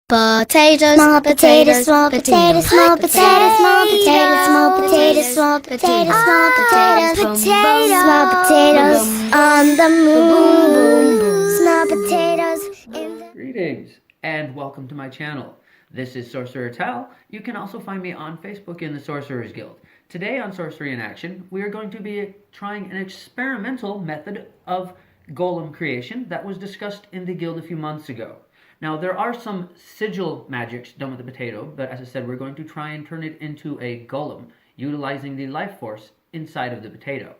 Potatoes, small potatoes, small potatoes, small potatoes, small potatoes, small potatoes, small potatoes, small potatoes, small potatoes on the moon, small potatoes in the... Greetings and welcome to my channel. This is Sorcerer Tal. You can also find me on Facebook in the Sorcerers Guild. Today on Sorcery in Action, we are going to be trying an experimental method of golem creation that was discussed in the guild a few months ago. Now, there are some sigil magics done with the potato, but as I said, we're going to try and turn it into a golem, utilizing the life force inside of the potato.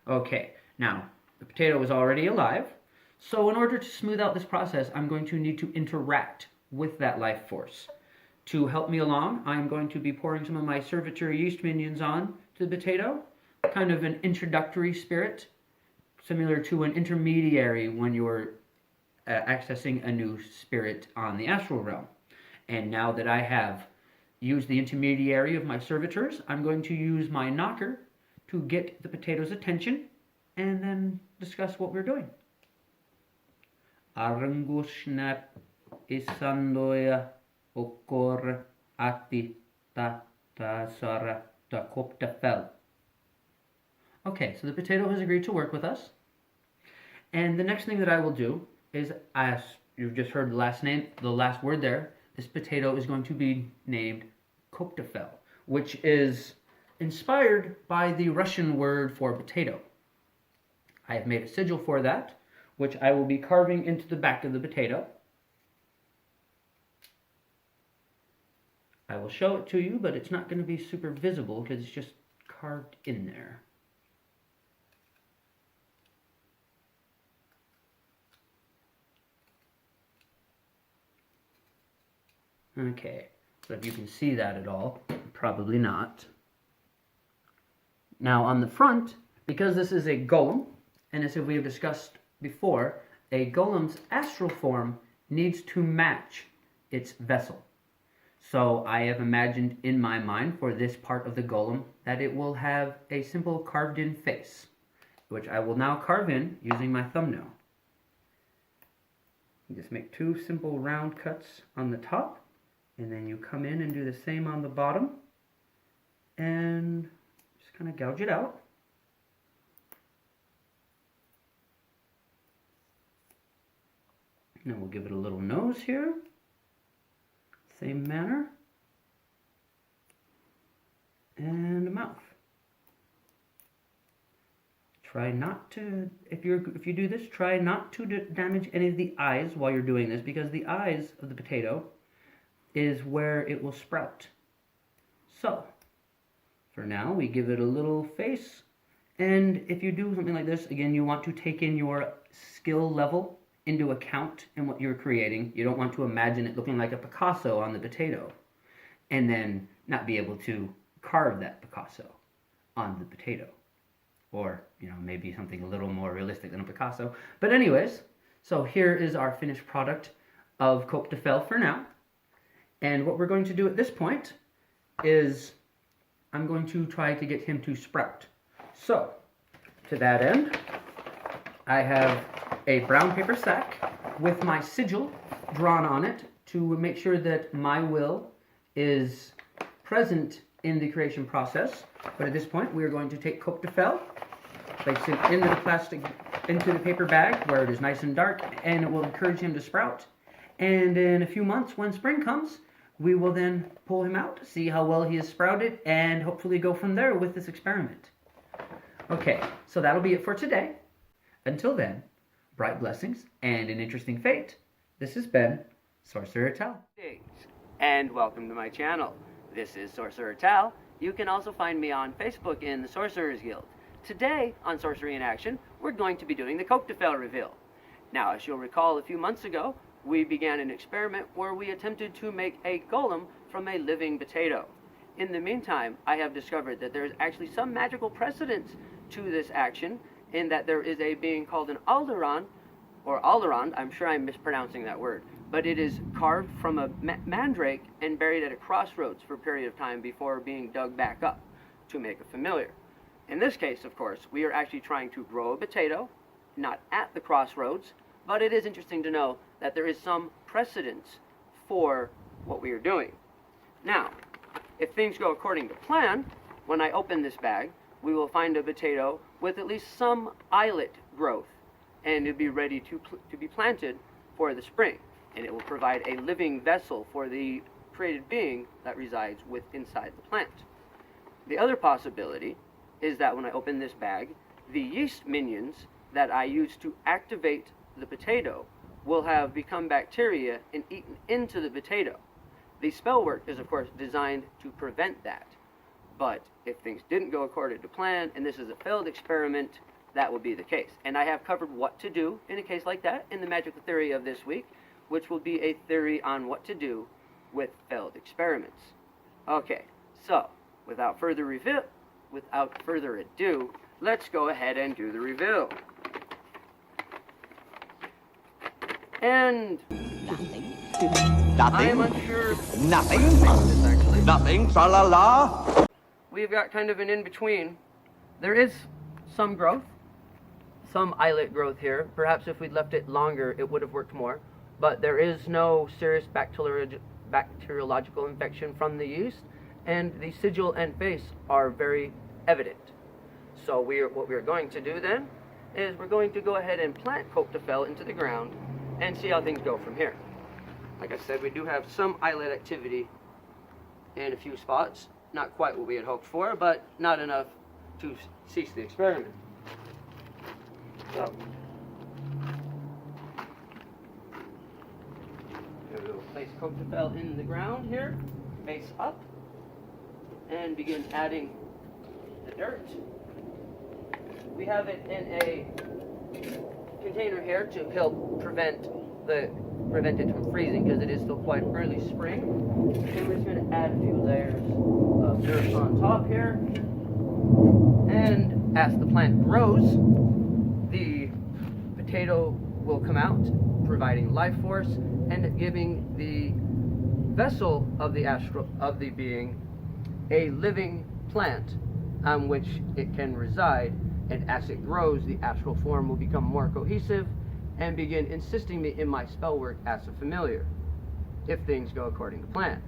Okay, now, the potato is already alive, so in order to smooth out this process, I'm going to need to interact with that life force. To help me along, I'm going to be pouring some of my servitor yeast minions on to the potato, kind of an introductory spirit, similar to an intermediary when you're accessing a new spirit on the astral realm. And now that I have used the intermediary of my servitors, I'm going to use my knocker to get the potato's attention and then discuss what we're doing. Arangusnap isandoya okor ati ta sara ta koptafel. Okay, so the potato has agreed to work with us. And the next thing that I will do is, as you've just heard the last word there, this potato is going to be named Koptafel, which is inspired by the Russian word for potato. I have made a sigil for that, which I will be carving into the back of the potato. I will show it to you, but it's not going to be super visible because it's just carved in there. Okay, so if you can see that at all, probably not. Now on the front, because this is a golem, and as we have discussed before, a golem's astral form needs to match its vessel. So I have imagined in my mind for this part of the golem that it will have a simple carved in face, which I will now carve in using my thumbnail. You just make two simple round cuts on the top, and then you come in and do the same on the bottom and just kind of gouge it out. Now we'll give it a little nose here, same manner, and a mouth. Try not to, if you do this, try not to damage any of the eyes while you're doing this, because the eyes of the potato is where it will sprout. So, for now, we give it a little face, and if you do something like this, again, you want to take in your skill level into account in what you're creating. You don't want to imagine it looking like a Picasso on the potato, and then not be able to carve that Picasso on the potato. Or, maybe something a little more realistic than a Picasso. But anyways, so here is our finished product of Koptafel for now. And what we're going to do at this point is I'm going to try to get him to sprout. So, to that end, I have a brown paper sack with my sigil drawn on it to make sure that my will is present in the creation process. But at this point, we are going to take Koptafel, place it into the paper bag where it is nice and dark, and it will encourage him to sprout. And in a few months, when spring comes, we will then pull him out, see how well he has sprouted, and hopefully go from there with this experiment. Okay, so that'll be it for today. Until then, bright blessings and an interesting fate. This has been Sorcerer Tal. And welcome to my channel. This is Sorcerer Tal. You can also find me on Facebook in the Sorcerers Guild. Today, on Sorcery in Action, we're going to be doing the Koptafel reveal. Now, as you'll recall, a few months ago, we began an experiment where we attempted to make a golem from a living potato. In the meantime, I have discovered that there is actually some magical precedence to this action, in that there is a being called an Alderon, or Alderond, I'm sure I'm mispronouncing that word, but it is carved from a mandrake and buried at a crossroads for a period of time before being dug back up to make a familiar. In this case, of course, we are actually trying to grow a potato, not at the crossroads, but it is interesting to know that there is some precedence for what we are doing. Now, if things go according to plan, when I open this bag, we will find a potato with at least some eyelet growth, and it'll be ready to be planted for the spring, and it will provide a living vessel for the created being that resides inside the plant. The other possibility is that when I open this bag, the yeast minions that I use to activate the potato will have become bacteria and eaten into the potato. The spell work is, of course, designed to prevent that. But if things didn't go according to plan, and this is a failed experiment, that will be the case. And I have covered what to do in a case like that in the magical theory of this week, which will be a theory on what to do with failed experiments. Okay, so without further ado, let's go ahead and do the reveal. And I am unsure. Nothing. This actually. Nothing. Tra-la-la. We've got kind of an in-between. There is some growth, some eyelet growth here. Perhaps if we'd left it longer, it would have worked more. But there is no serious bacteriological infection from the yeast, and the sigil and face are very evident. So what we're going to do then is we're going to go ahead and plant Cote de Fel into the ground and see how things go from here. Like I said, we do have some eyelet activity in a few spots. Not quite what we had hoped for, but not enough to cease the experiment. So, we will place Cote de Fel in the ground here, face up, and begin adding the dirt. We have it in a container here to help prevent it from freezing, because it is still quite early spring. And we're just going to add a few layers of dirt on top here. And as the plant grows, the potato will come out, providing life force and giving the vessel of the being a living plant on which it can reside. And as it grows, the astral form will become more cohesive and begin assisting me in my spell work as a familiar, if things go according to plan.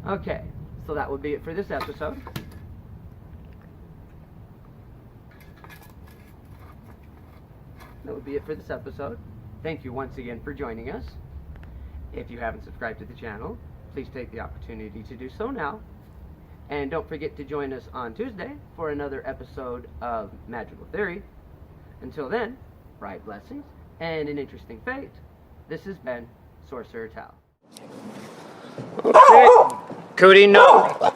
Okay, so that would be it for this episode. Thank you once again for joining us. If you haven't subscribed to the channel, please take the opportunity to do so now. And don't forget to join us on Tuesday for another episode of Magical Theory. Until then, bright blessings and an interesting fate. This has been Sorcerer Tal. Cody, no!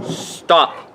Stop!